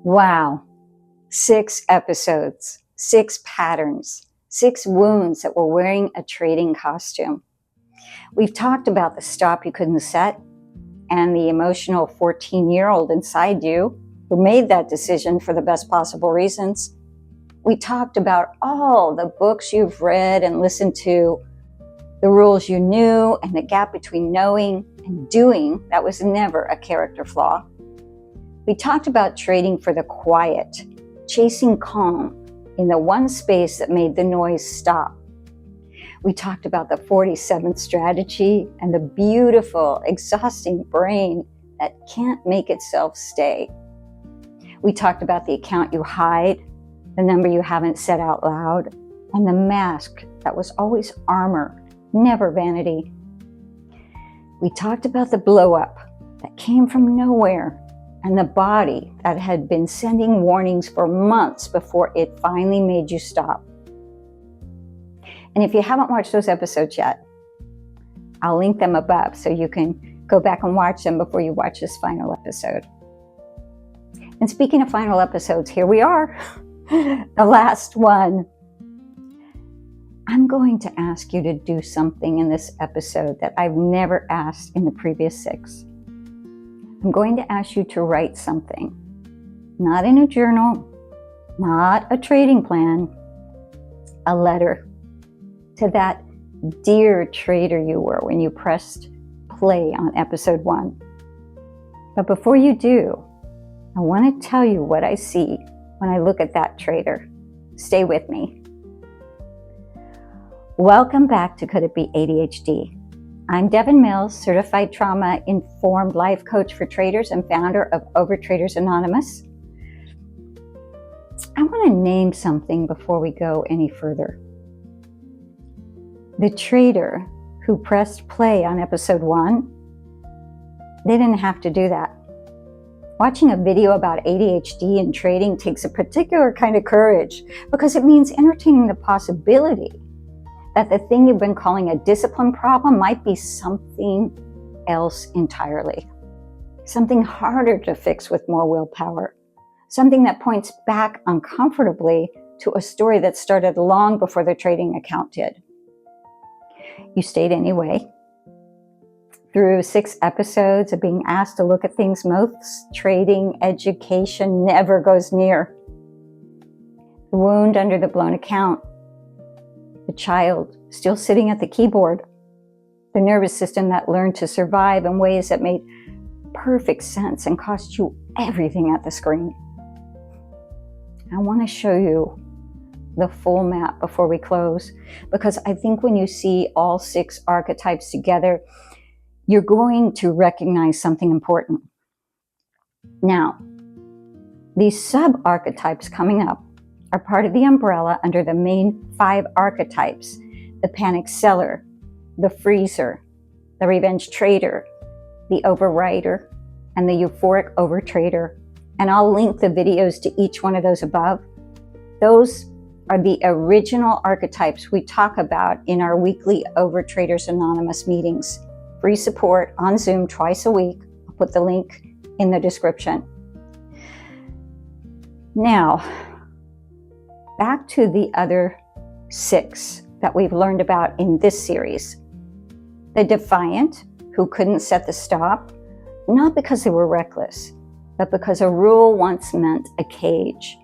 Wow. 6 episodes, 6 patterns, 6 wounds that were wearing a trading costume. We've talked about the stop you couldn't set and the emotional 14-year-old inside you who made that decision for the best possible reasons. We talked about all the books you've read and listened to, the rules you knew, and the gap between knowing and doing that was never a character flaw. We talked about trading for the quiet, chasing calm in the one space that made the noise stop. We talked about the 47th strategy and the beautiful, exhausting brain that can't make itself stay. We talked about the account you hide, the number you haven't said out loud, and the mask that was always armor, never vanity. We talked about the blow up that came from nowhere and the body that had been sending warnings for months before it finally made you stop. And if you haven't watched those episodes yet, I'll link them above so you can go back and watch them before you watch this final episode. And speaking of final episodes, here we are, the last one. I'm going to ask you to do something in this episode that I've never asked in the previous 6. I'm going to ask you to write something, not in a journal, not a trading plan, a letter to that dear trader you were when you pressed play on episode 1. But before you do, I want to tell you what I see when I look at that trader. Stay with me. Welcome back to Could It Be ADHD? I'm Devin Mills, certified trauma-informed life coach for traders and founder of Overtraders Anonymous. I want to name something before we go any further. The trader who pressed play on episode 1, they didn't have to do that. Watching a video about ADHD and trading takes a particular kind of courage because it means entertaining the possibility that the thing you've been calling a discipline problem might be something else entirely. Something harder to fix with more willpower. Something that points back uncomfortably to a story that started long before the trading account did. You stayed anyway. Through 6 episodes of being asked to look at things most trading education never goes near. The wound under the blown account. The child still sitting at the keyboard. The nervous system that learned to survive in ways that made perfect sense and cost you everything at the screen. I want to show you the full map before we close, because I think when you see all 6 archetypes together, you're going to recognize something important. Now, these sub-archetypes coming up are part of the umbrella under the main 5 archetypes: the panic seller, the freezer, the revenge trader, the overwriter, and the euphoric overtrader. And I'll link the videos to each one of those above. Those are the original archetypes we talk about in our weekly Overtraders Anonymous meetings. Free support on Zoom twice a week. I'll put the link in the description. Now, back to the other 6 that we've learned about in this series. The defiant, who couldn't set the stop, not because they were reckless, but because a rule once meant a cage.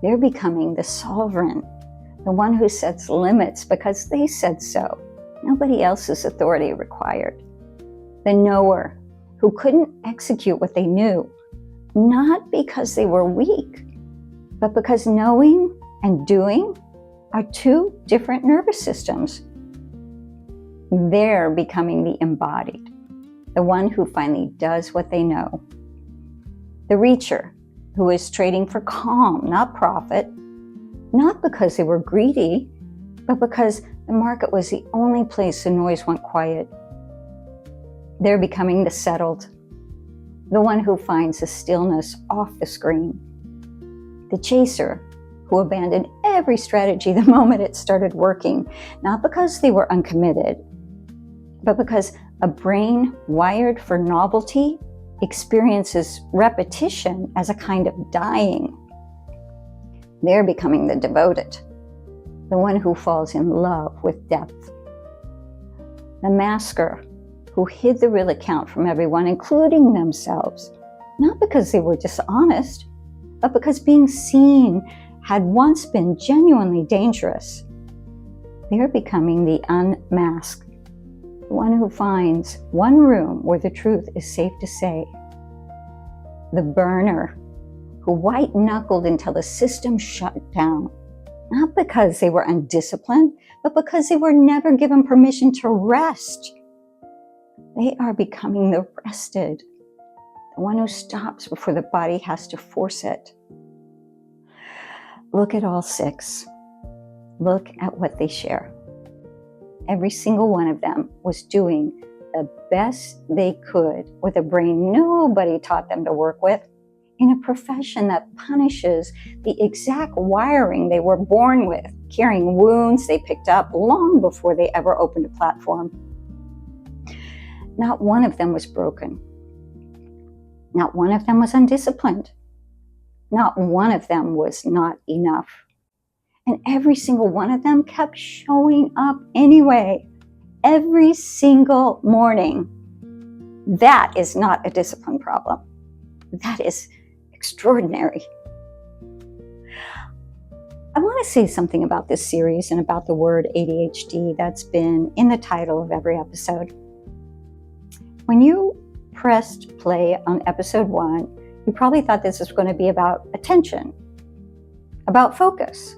They're becoming the sovereign, the one who sets limits because they said so. Nobody else's authority required. The knower, who couldn't execute what they knew, not because they were weak, but because knowing and doing are 2 different nervous systems. They're becoming the embodied, the one who finally does what they know. The reacher, who is trading for calm, not profit, not because they were greedy, but because the market was the only place the noise went quiet. They're becoming the settled, the one who finds the stillness off the screen. The chaser, who abandoned every strategy the moment it started working, not because they were uncommitted, but because a brain wired for novelty experiences repetition as a kind of dying. They're becoming the devoted, the one who falls in love with depth. The masker, who hid the real account from everyone, including themselves, not because they were dishonest, but because being seen had once been genuinely dangerous. They're becoming the unmasked, the one who finds one room where the truth is safe to say. The burner, who white-knuckled until the system shut down, not because they were undisciplined, but because they were never given permission to rest. They are becoming the rested, the one who stops before the body has to force it. Look at all 6. Look at what they share. Every single one of them was doing the best they could with a brain nobody taught them to work with, in a profession that punishes the exact wiring they were born with, carrying wounds they picked up long before they ever opened a platform. Not one of them was broken. Not one of them was undisciplined. Not one of them was not enough. And every single one of them kept showing up anyway, every single morning. That is not a discipline problem. That is extraordinary. I want to say something about this series and about the word ADHD that's been in the title of every episode. When you pressed play on episode 1, you probably thought this was going to be about attention, about focus,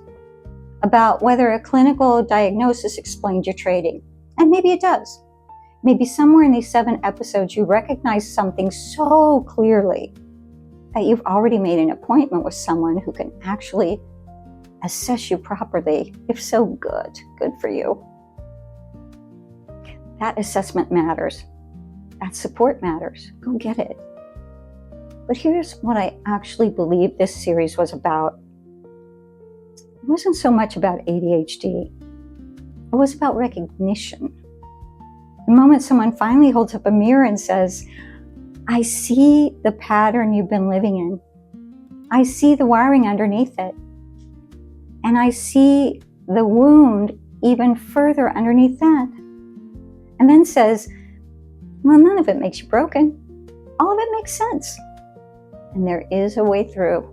about whether a clinical diagnosis explained your trading. And maybe it does. Maybe somewhere in these 7 episodes you recognize something so clearly that you've already made an appointment with someone who can actually assess you properly. If so, good for you. That assessment matters. That support matters. Go get it. But here's what I actually believe this series was about. It wasn't so much about ADHD. It was about recognition. The moment someone finally holds up a mirror and says, I see the pattern you've been living in. I see the wiring underneath it. And I see the wound even further underneath that. And then says, well, none of it makes you broken. All of it makes sense. And there is a way through.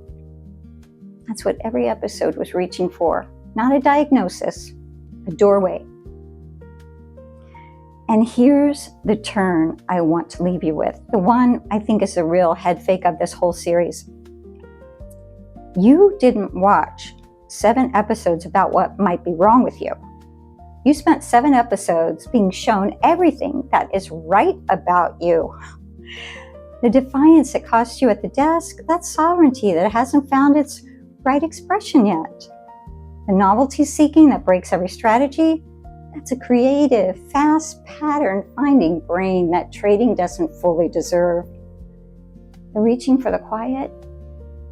That's what every episode was reaching for. Not a diagnosis, a doorway. And here's the turn I want to leave you with. The one I think is the real head fake of this whole series. You didn't watch 7 episodes about what might be wrong with you. You spent 7 episodes being shown everything that is right about you. The defiance that costs you at the desk, that's sovereignty that hasn't found its right expression yet. The novelty seeking that breaks every strategy, that's a creative, fast pattern-finding brain that trading doesn't fully deserve. The reaching for the quiet,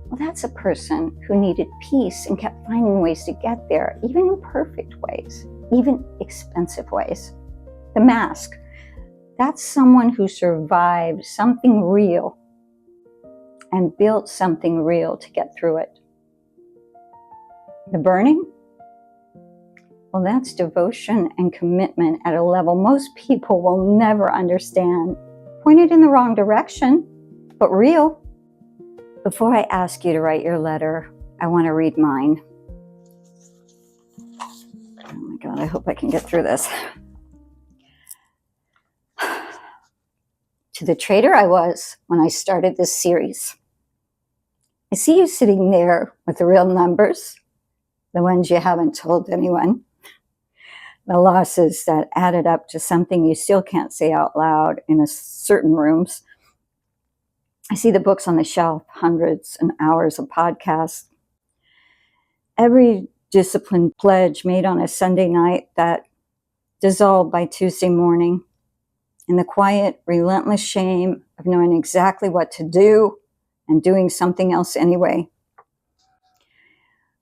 well, that's a person who needed peace and kept finding ways to get there, even imperfect ways, even expensive ways. The mask, that's someone who survived something real and built something real to get through it. The burning, well, that's devotion and commitment at a level most people will never understand. Pointed in the wrong direction, but real. Before I ask you to write your letter, I want to read mine. Oh my God, I hope I can get through this. To the trader I was when I started this series. I see you sitting there with the real numbers, the ones you haven't told anyone, the losses that added up to something you still can't say out loud in certain rooms. I see the books on the shelf, hundreds and hours of podcasts. Every disciplined pledge made on a Sunday night that dissolved by Tuesday morning. And the quiet, relentless shame of knowing exactly what to do and doing something else anyway.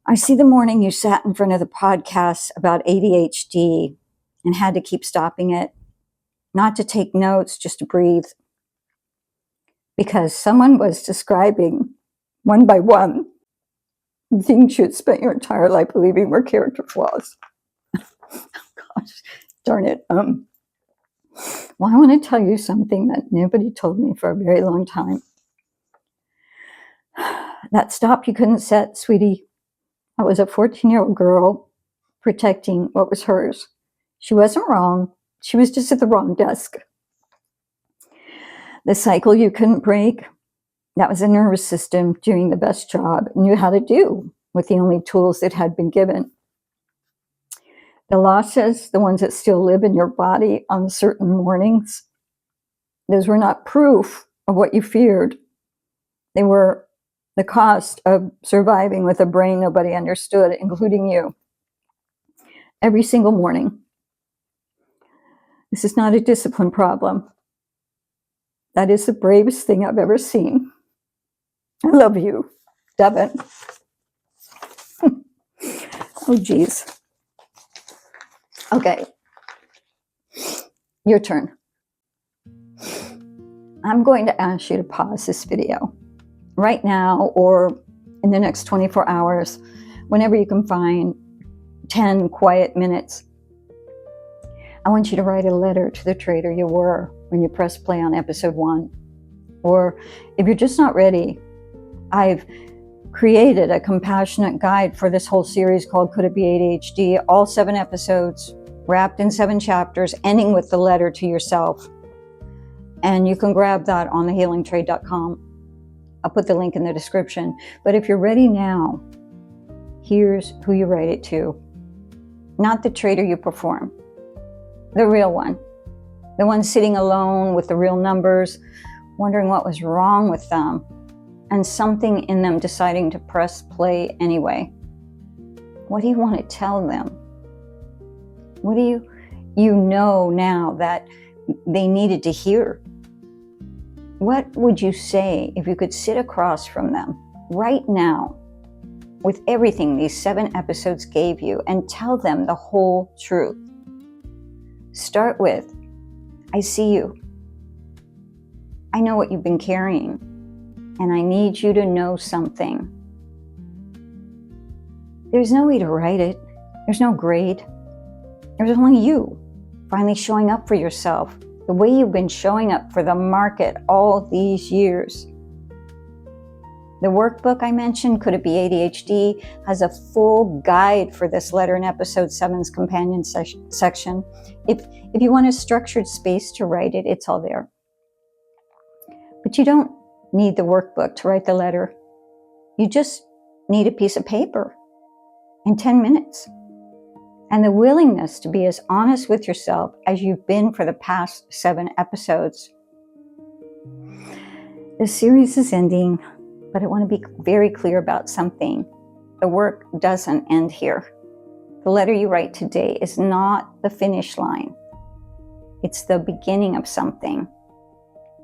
I see the morning you sat in front of the podcast about ADHD and had to keep stopping it, not to take notes, just to breathe. because someone was describing one by one the things you had spent your entire life believing were character flaws. Gosh, darn it. Well, I want to tell you something that nobody told me for a very long time. That stop you couldn't set, sweetie. I was a 14-year-old girl protecting what was hers. She wasn't wrong. She was just at the wrong desk. The cycle you couldn't break, that was a nervous system doing the best job it knew how to do with the only tools it had been given. The losses, the ones that still live in your body on certain mornings, those were not proof of what you feared. They were the cost of surviving with a brain nobody understood, including you. Every single morning. This is not a discipline problem. That is the bravest thing I've ever seen. I love you, Devin. Oh, geez. Okay. Your turn. I'm going to ask you to pause this video right now or in the next 24 hours, whenever you can find 10 quiet minutes. I want you to write a letter to the trader you were when you press play on episode 1. Or if you're just not ready, I've created a compassionate guide for this whole series called Could It Be ADHD? All 7 episodes wrapped in 7 chapters, ending with the letter to yourself. And you can grab that on thehealingtrade.com. I'll put the link in the description. But if you're ready now, here's who you write it to. Not the trader you perform. The real one. The one sitting alone with the real numbers, wondering what was wrong with them, and something in them deciding to press play anyway. What do you want to tell them? What do you know now that they needed to hear? What would you say if you could sit across from them right now with everything these 7 episodes gave you and tell them the whole truth? Start with, I see you. I know what you've been carrying, and I need you to know something. There's no way to write it. There's no grade. There's only you finally showing up for yourself the way you've been showing up for the market all these years. The workbook I mentioned, Could It Be ADHD, has a full guide for this letter in episode 7's companion section. If you want a structured space to write it, it's all there. But you don't need the workbook to write the letter. You just need a piece of paper and 10 minutes. And the willingness to be as honest with yourself as you've been for the past 7 episodes. The series is ending, but I want to be very clear about something. The work doesn't end here. The letter you write today is not the finish line. It's the beginning of something.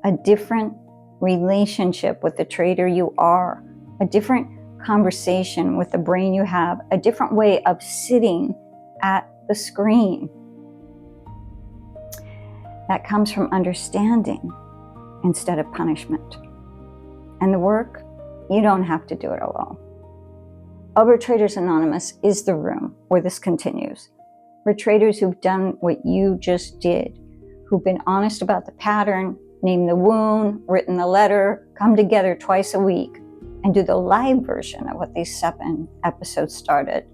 A different relationship with the trader you are. A different conversation with the brain you have. A different way of sitting at the screen. That comes from understanding instead of punishment. And the work, you don't have to do it alone. Overtraders Anonymous is the room where this continues. For traders who've done what you just did, who've been honest about the pattern, named the wound, written the letter, come together twice a week, and do the live version of what these 7 episodes started.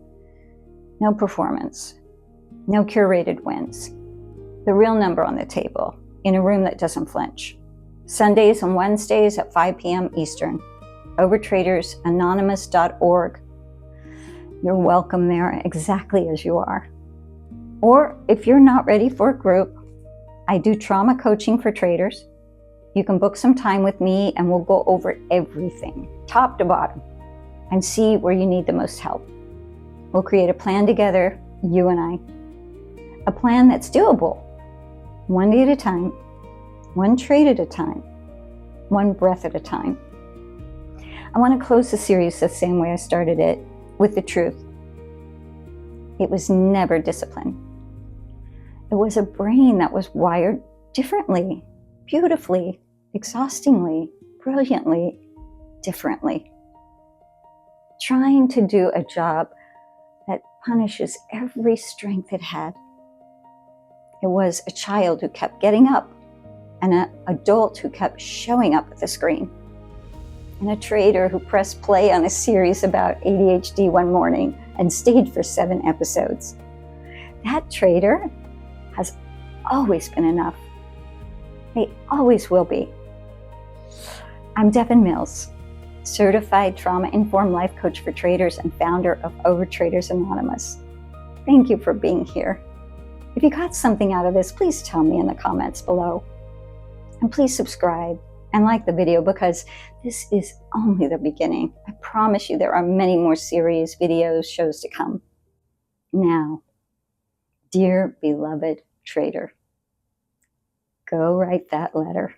No performance, no curated wins. The real number on the table, in a room that doesn't flinch. Sundays and Wednesdays at 5 p.m. Eastern. Overtradersanonymous.org. You're welcome there exactly as you are. Or if you're not ready for a group, I do trauma coaching for traders. You can book some time with me and we'll go over everything, top to bottom, and see where you need the most help. We'll create a plan together, you and I. A plan that's doable, one day at a time, one trade at a time, one breath at a time. I want to close the series the same way I started it, with the truth. It was never discipline. It was a brain that was wired differently, beautifully, exhaustingly, brilliantly differently, trying to do a job that punishes every strength it had. It was a child who kept getting up, and an adult who kept showing up at the screen, and a trader who pressed play on a series about ADHD one morning and stayed for 7 episodes. That trader has always been enough. They always will be. I'm Devin Mills, certified trauma-informed life coach for traders and founder of Overtraders Anonymous. Thank you for being here. If you got something out of this, please tell me in the comments below. And please subscribe and like the video, because this is only the beginning. I promise you there are many more series, videos, shows to come. Now, dear beloved trader, go write that letter.